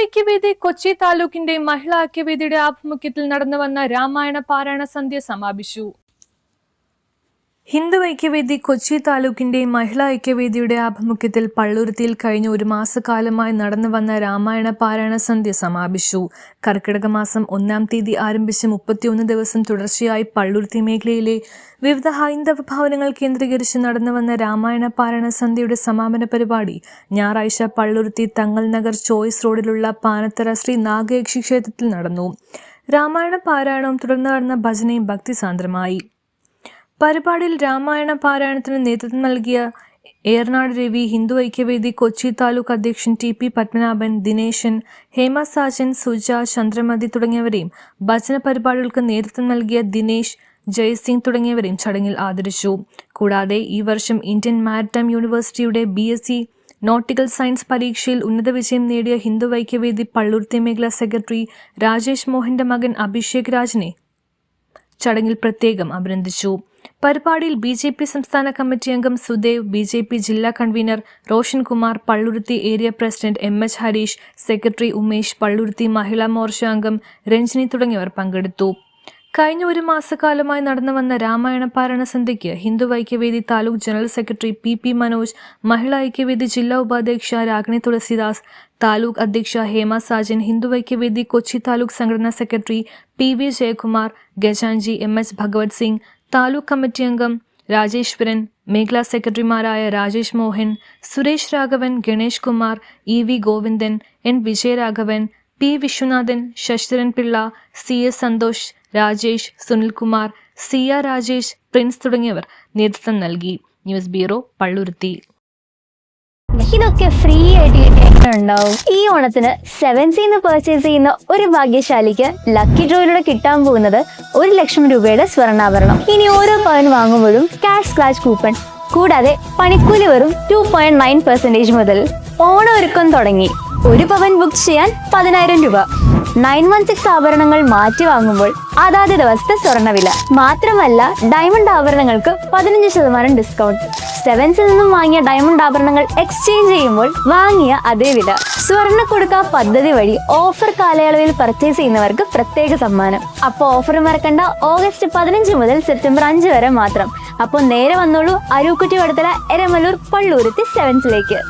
ഐക്യവേദി കൊച്ചി താലൂക്കിന്റെ മഹിളാ ഐക്യവേദിയുടെ ആഭിമുഖ്യത്തിൽ നടന്നുവന്ന രാമായണ പാരായണ സന്ധ്യ സമാപിച്ചു. ഹിന്ദു ഐക്യവേദി കൊച്ചി താലൂക്കിന്റെ മഹിളാ ഐക്യവേദിയുടെ ആഭിമുഖ്യത്തിൽ പള്ളുരുത്തിയിൽ കഴിഞ്ഞ ഒരു മാസക്കാലമായി നടന്നുവന്ന രാമായണ പാരായണ സന്ധ്യ സമാപിച്ചു. കർക്കിടക മാസം 1-ാം തീയതി ആരംഭിച്ച് 31 ദിവസം തുടർച്ചയായി പള്ളുരുത്തി മേഖലയിലെ വിവിധ ഹൈന്ദവ ഭവനങ്ങൾ കേന്ദ്രീകരിച്ച് നടന്നുവന്ന രാമായണ പാരായണ സന്ധ്യയുടെ സമാപന പരിപാടി ഞായറാഴ്ച പള്ളുരുത്തി തങ്ങൾ നഗർ ചോയ്സ് റോഡിലുള്ള പാനത്തറ ശ്രീ നാഗയക്ഷി ക്ഷേത്രത്തിൽ നടന്നു. രാമായണ പാരായണവും തുടർന്ന് നടന്ന ഭജനയും ഭക്തിസാന്ദ്രമായി. പരിപാടിയിൽ രാമായണ പാരായണത്തിന് നേതൃത്വം നൽകിയ ഏറനാട് രവി, ഹിന്ദു ഐക്യവേദി കൊച്ചി താലൂക്ക് അധ്യക്ഷൻ TP പത്മനാഭൻ, ദിനേശൻ, ഹേമ സാജൻ, സുജ, ചന്ദ്രമതി തുടങ്ങിയവരെയും ഭജന പരിപാടികൾക്ക് നേതൃത്വം നൽകിയ ദിനേശ്, ജയ്സിംഗ് തുടങ്ങിയവരെയും ചടങ്ങിൽ ആദരിച്ചു. കൂടാതെ ഈ വർഷം ഇന്ത്യൻ മാരിടൈം യൂണിവേഴ്സിറ്റിയുടെ BSc നോട്ടിക്കൽ സയൻസ് പരീക്ഷയിൽ ഉന്നത വിജയം നേടിയ ഹിന്ദു ഐക്യവേദി പള്ളുരുത്തി മേഖലാ സെക്രട്ടറി രാജേഷ് മോഹന്റെ മകൻ അഭിഷേക് രാജിനെ ചടങ്ങിൽ പ്രത്യേകം അഭിനന്ദിച്ചു. പരിപാടിയിൽ BJP സംസ്ഥാന കമ്മിറ്റി അംഗം സുദേവ്, BJP ജില്ലാ convener Roshan Kumar, Palluruthy area president MH Harish, secretary Umesh, Palluruthy Mahila Morcha അംഗം രഞ്ജിനി തുടങ്ങിയവർ പങ്കെടുത്തു. കഴിഞ്ഞ ഒരു മാസക്കാലമായി നടന്നുവന്ന രാമായണ പാരായണ സന്ധ്യയ്ക്ക് Hindu Aikyavedi taluk general secretary PP Manoj, Mahila Aikyavedi ജില്ലാ ഉപാധ്യക്ഷ രാഗിണി തുളസിദാസ്, താലൂക്ക് അധ്യക്ഷ ഹേമ സാജൻ, ഹിന്ദു ഐക്യവേദി കൊച്ചി താലൂക്ക് സംഘടനാ secretary PV Jayakumar, Gajanji, MH Bhagavat Singh, taluk committee അംഗം രാജേശ്വരൻ, മേഖലാ സെക്രട്ടറിമാരായ Rajesh Mohan, Suresh Raghavan, Ganesh Kumar, EV Govindan, N Vijayaraghavan, P Viswanathan, Sasidharan Pillai, CS Santhosh, Rajesh, Sunilkumar, Siya Rajesh, Prince തുടങ്ങിയവർ നേതൃത്വം നൽകി. News bureau, Palluruthy. ഇതൊക്കെ ഫ്രീ ആയിട്ട് ഉണ്ടാവും. ഈ ഓണത്തിന് 7Cന്ന് പർച്ചേസ് ചെയ്യുന്ന ഒരു ഭാഗ്യശാലിക്ക് ലക്കി ഡ്രോയിലൂടെ കിട്ടാൻ പോകുന്നത് 1 ലക്ഷം രൂപയുടെ സ്വർണ്ണാഭരണം. ഇനി ഓരോ പവൻ വാങ്ങുമ്പോഴും ക്യാഷ് സ്ക്രാച്ച് കൂപ്പൺ, കൂടാതെ പണിക്കൂലി വെറും 2.9% മുതൽ. ഓണം ഒരുക്കം തുടങ്ങി. 1 പവൻ ബുക്ക് ചെയ്യാൻ 10,000 രൂപ. 916 ആഭരണങ്ങൾ മാറ്റി വാങ്ങുമ്പോൾ അതാത് ദിവസത്തെ സ്വർണ്ണവില. മാത്രമല്ല, ഡയമണ്ട് ആഭരണങ്ങൾക്ക് 15% ഡിസ്കൗണ്ട്. 7Cൽ നിന്നും വാങ്ങിയ ഡയമണ്ട് ആഭരണങ്ങൾ എക്സ്ചേഞ്ച് ചെയ്യുമ്പോൾ വാങ്ങിയ അതേ വില. സ്വർണ്ണ കൊടുക്ക പദ്ധതി വഴി ഓഫർ കാലയളവിൽ പർച്ചേസ് ചെയ്യുന്നവർക്ക് പ്രത്യേക സമ്മാനം. അപ്പോൾ ഓഫർ മറക്കണ്ട, ഓഗസ്റ്റ് 15 മുതൽ സെപ്റ്റംബർ 5 വരെ മാത്രം. അപ്പോൾ നേരെ വന്നോളൂ അരൂക്കുറ്റി വടത്തല, എരമല്ലൂർ, പള്ളുരുത്തി 7Cലേക്ക്.